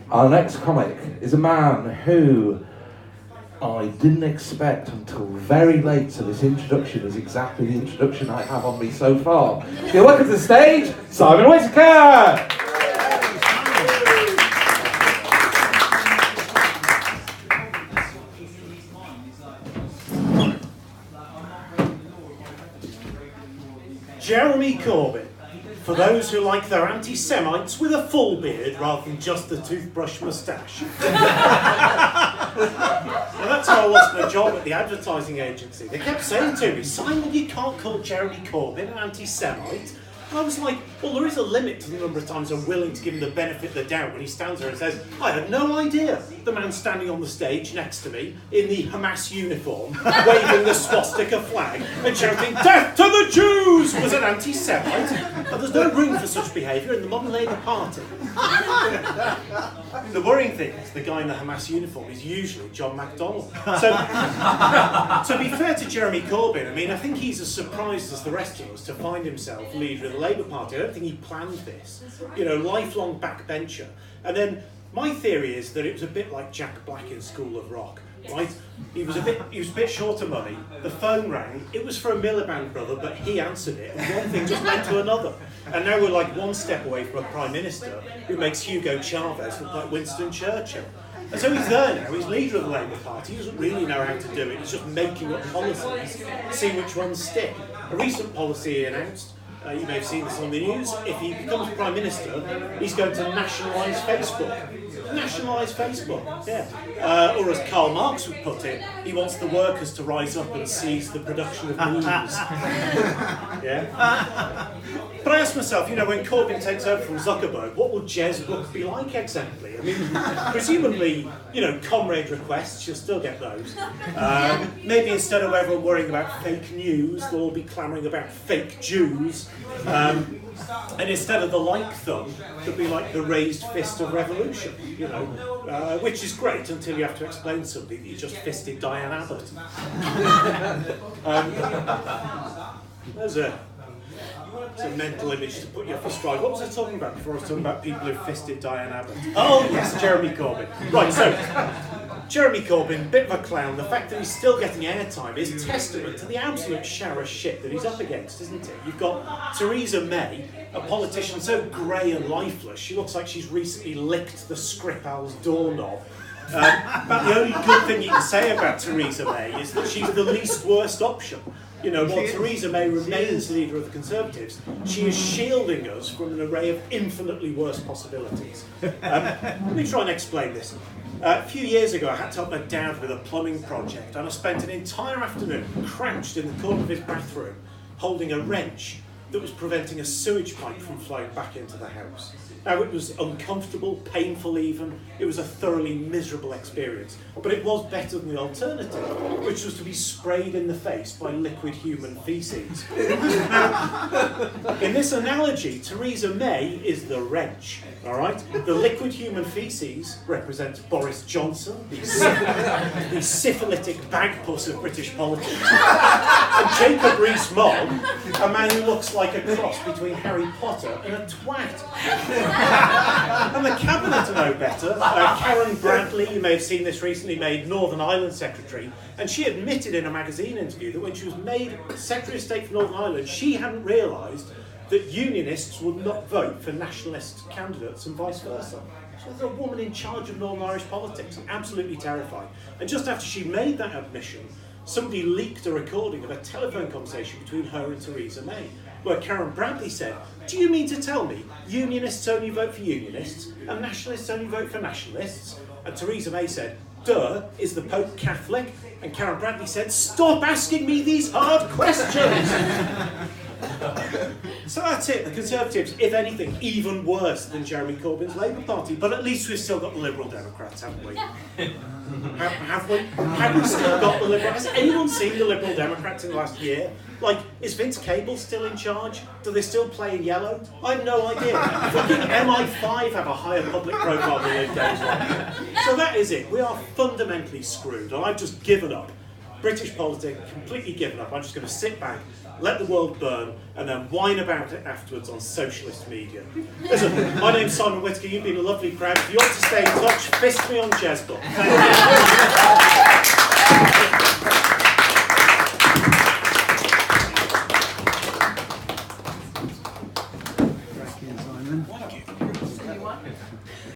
Our next comic is a man who I didn't expect until very late, so this introduction is exactly the introduction I have on me so far. So welcome to the stage, Simon Whitaker! Jeremy Corbyn, for those who like their anti-Semites with a full beard rather than just the toothbrush moustache. Now that's how I lost my job at the advertising agency. They kept saying to me, Simon, you can't call Jeremy Corbyn an anti-Semite. And I was like, well, there is a limit to the number of times I'm willing to give him the benefit of the doubt when he stands there and says, I had no idea the man standing on the stage next to me in the Hamas uniform, waving the swastika flag and shouting, death to the Jews, was an anti-Semite. And there's no room for such behaviour in the modern Labour Party. The worrying thing is the guy in the Hamas uniform is usually John MacDonald. So, to be fair to Jeremy Corbyn, I mean, I think he's as surprised as the rest of us to find himself leader of the Labour Party. I don't think he planned this. You know, lifelong backbencher. And then my theory is that it was a bit like Jack Black in School of Rock, right? He was a bit short of money. The phone rang. It was for a Miliband brother, but he answered it, and one thing just led to another. And now we're like one step away from a prime minister who makes Hugo Chavez look like Winston Churchill. And so he's there now, he's leader of the Labour Party, he doesn't really know how to do it, he's just making up policies, see which ones stick. A recent policy he announced, you may have seen this on the news, if he becomes Prime Minister, he's going to nationalise Facebook. Nationalise Facebook, yeah. Or as Karl Marx would put it, he wants the workers to rise up and seize the production of memes. Yeah. But I ask myself, you know, when Corbyn takes over from Zuckerberg, what will Jez book be like exactly? I mean, presumably, you know, comrade requests, you'll still get those. Maybe instead of everyone worrying about fake news, they'll all be clamouring about fake Jews. And instead of the like thumb, there'll be like the raised fist of revolution, you know, which is great until you have to explain to somebody that you just fisted Diane Abbott. There's a mental image to put you off your stride. What was I talking about before I was talking about people who fisted Diane Abbott? Oh yes, Jeremy Corbyn. Right, so Jeremy Corbyn, bit of a clown. The fact that he's still getting airtime is testament to the absolute shower of shit that he's up against, isn't it? You've got Theresa May, a politician so grey and lifeless, she looks like she's recently licked the Skripal's doorknob. But the only good thing you can say about Theresa May is that she's the least worst option. You know, while Theresa May remains leader of the Conservatives, she is shielding us from an array of infinitely worse possibilities. Let me try and explain this. A few years ago, I had to help my dad with a plumbing project, and I spent an entire afternoon crouched in the corner of his bathroom, holding a wrench that was preventing a sewage pipe from flowing back into the house. Now, it was uncomfortable, painful even. It was a thoroughly miserable experience. But it was better than the alternative, which was to be sprayed in the face by liquid human feces. Now, in this analogy, Theresa May is the wrench, all right? The liquid human feces represents Boris Johnson, the syphilitic bagpuss of British politics. And Jacob Rees-Mogg, a man who looks like a cross between Harry Potter and a twat. And the cabinet are no better. Karen Bradley, you may have seen this recently, made Northern Ireland Secretary, and she admitted in a magazine interview that when she was made Secretary of State for Northern Ireland, she hadn't realised that unionists would not vote for nationalist candidates and vice versa. So there's a woman in charge of Northern Irish politics, absolutely terrifying. And just after she made that admission, somebody leaked a recording of a telephone conversation between her and Theresa May, where Karen Bradley said, do you mean to tell me unionists only vote for unionists and nationalists only vote for nationalists? And Theresa May said, duh, is the Pope Catholic? And Karen Bradley said, stop asking me these hard questions! So that's it, the Conservatives, if anything, even worse than Jeremy Corbyn's Labour Party. But at least we've still got the Liberal Democrats, haven't we? Have we? Have we still got the Liberal? Has anyone seen the Liberal Democrats in the last year? Like, is Vince Cable still in charge? Do they still play in yellow? I have no idea. Fucking MI5 have a higher public profile than Lib Dems like. So that is it. We are fundamentally screwed, and I've just given up. British politics, completely given up. I'm just going to sit back, let the world burn, and then whine about it afterwards on socialist media. Listen, my name's Simon Whitaker. You've been a lovely crowd. If you want to stay in touch, fist me on Jezebel.